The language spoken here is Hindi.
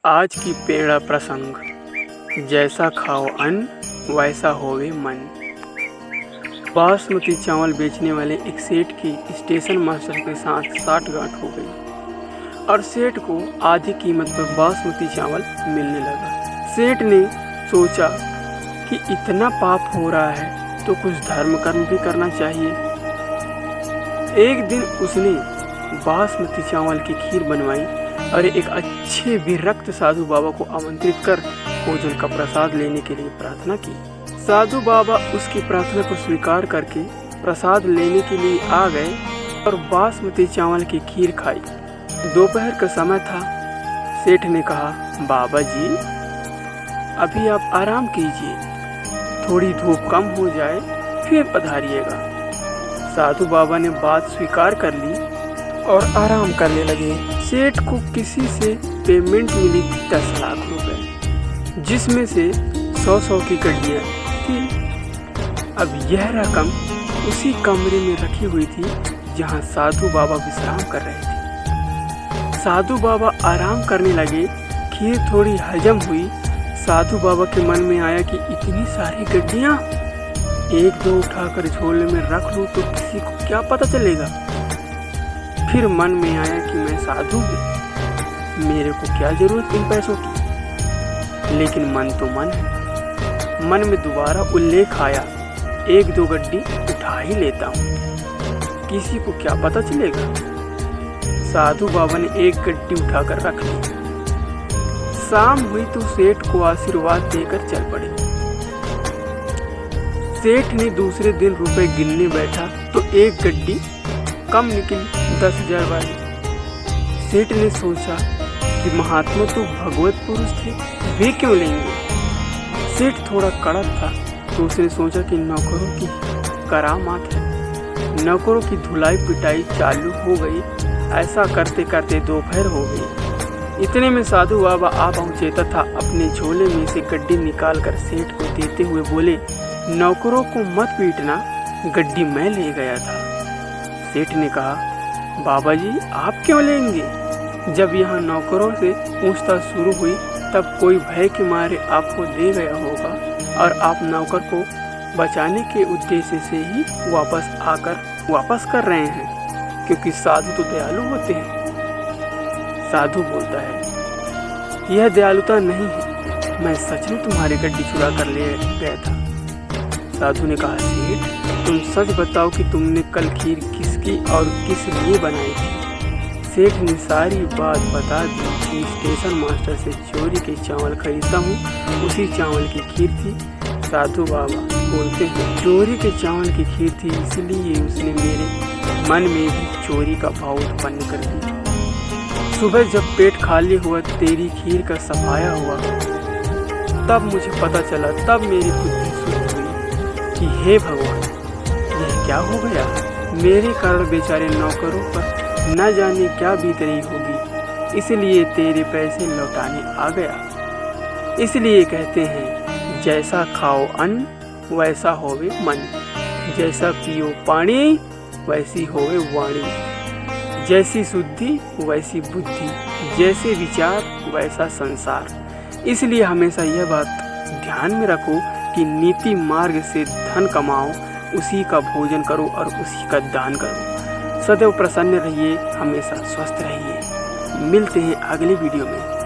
आज की प्रेरणा प्रसंग, जैसा खाओ अन्न वैसा होवे मन। बासमती चावल बेचने वाले एक सेठ की स्टेशन मास्टर के साथ साठगांठ हो गई और सेठ को आधी कीमत पर बासमती चावल मिलने लगा। सेठ ने सोचा कि इतना पाप हो रहा है तो कुछ धर्म कर्म भी करना चाहिए। एक दिन उसने बासमती चावल की खीर बनवाई और एक अच्छे विरक्त साधु बाबा को आमंत्रित कर भोजन का प्रसाद लेने के लिए प्रार्थना की। साधु बाबा उसकी प्रार्थना को स्वीकार करके प्रसाद लेने के लिए आ गए और बासमती चावल की खीर खाई। दोपहर का समय था। सेठ ने कहा, बाबा जी अभी आप आराम कीजिए, थोड़ी धूप कम हो जाए फिर पधारिएगा। साधु बाबा ने बात स्वीकार कर ली और आराम करने लगे। सेठ को किसी से पेमेंट मिली थी 10 लाख रुपए, जिसमें से 100 की गड्डियाँ थी। अब यह रकम उसी कमरे में रखी हुई थी जहाँ साधु बाबा विश्राम कर रहे थे। साधु बाबा आराम करने लगे। खीर थोड़ी हजम हुई। साधु बाबा के मन में आया कि इतनी सारी गड्डियाँ एक दो उठाकर झोले में रख लूँ तो किसी को क्या पता चलेगा। फिर मन में आया कि मैं साधु हूँ, मेरे को क्या जरूरत इन पैसों की। लेकिन मन तो मन है। मन में दोबारा उल्लेख आया, एक दो गड्डी उठा ही लेता हूँ, किसी को क्या पता चलेगा। साधु बाबा ने एक गड्डी उठाकर रख ली। शाम हुई तो सेठ को आशीर्वाद देकर चल पड़े। सेठ ने दूसरे दिन रुपए गिनने बैठा तो एक गड्डी कम निकली, 10,000 वाली। सेठ ने सोचा कि महात्मा तो भगवत पुरुष थे, वे क्यों लेंगे। सेठ थोड़ा कड़क था तो उसने सोचा कि नौकरों की करामात है। नौकरों की धुलाई पिटाई चालू हो गई। ऐसा करते करते दोपहर हो गई। इतने में साधु बाबा आ पहुँचे तथा अपने झोले में से गड्डी निकालकर सेठ को देते हुए बोले, नौकरों को मत पीटना, गड्डी मैं ले गया था। सेठ ने कहा, बाबा जी आप क्यों लेंगे। जब यहाँ नौकरों से पूछताछ शुरू हुई तब कोई भय के मारे आपको दे गया होगा और आप नौकर को बचाने के उद्देश्य से ही वापस कर रहे हैं, क्योंकि साधु तो दयालु होते हैं। साधु बोलता है, यह दयालुता नहीं है, मैं सच में तुम्हारी गड्डी चुरा कर ले गया था। साधु ने कहा, सेठ तुम सच बताओ कि तुमने कल खीर किसकी और किस लिए बनाई थी। सेठ ने सारी बात बता दी कि स्टेशन मास्टर से चोरी के चावल खरीदता हूँ, उसी चावल की खीर थी। साधु बाबा बोलते हैं, चोरी के चावल की खीर थी इसलिए उसने मेरे मन में भी चोरी का भाव उत्पन्न कर दिया। सुबह जब पेट खाली हुआ, तेरी खीर का सफाया हुआ, तब मुझे पता चला, तब मेरी बुद्धि शुद्ध हुई कि हे भगवान यह क्या हो गया। मेरे कारण बेचारे नौकरों पर न जाने क्या बीत रही होगी, इसलिए तेरे पैसे लौटाने आ गया। इसलिए कहते हैं, जैसा खाओ अन्न वैसा होवे मन, जैसा पियो पानी वैसी होवे वाणी, जैसी शुद्धि वैसी बुद्धि, जैसे विचार वैसा संसार। इसलिए हमेशा यह बात ध्यान में रखो कि नीति मार्ग से धन कमाओ, उसी का भोजन करो और उसी का दान करो। सदैव प्रसन्न रहिए, हमेशा स्वस्थ रहिए। मिलते हैं अगली वीडियो में।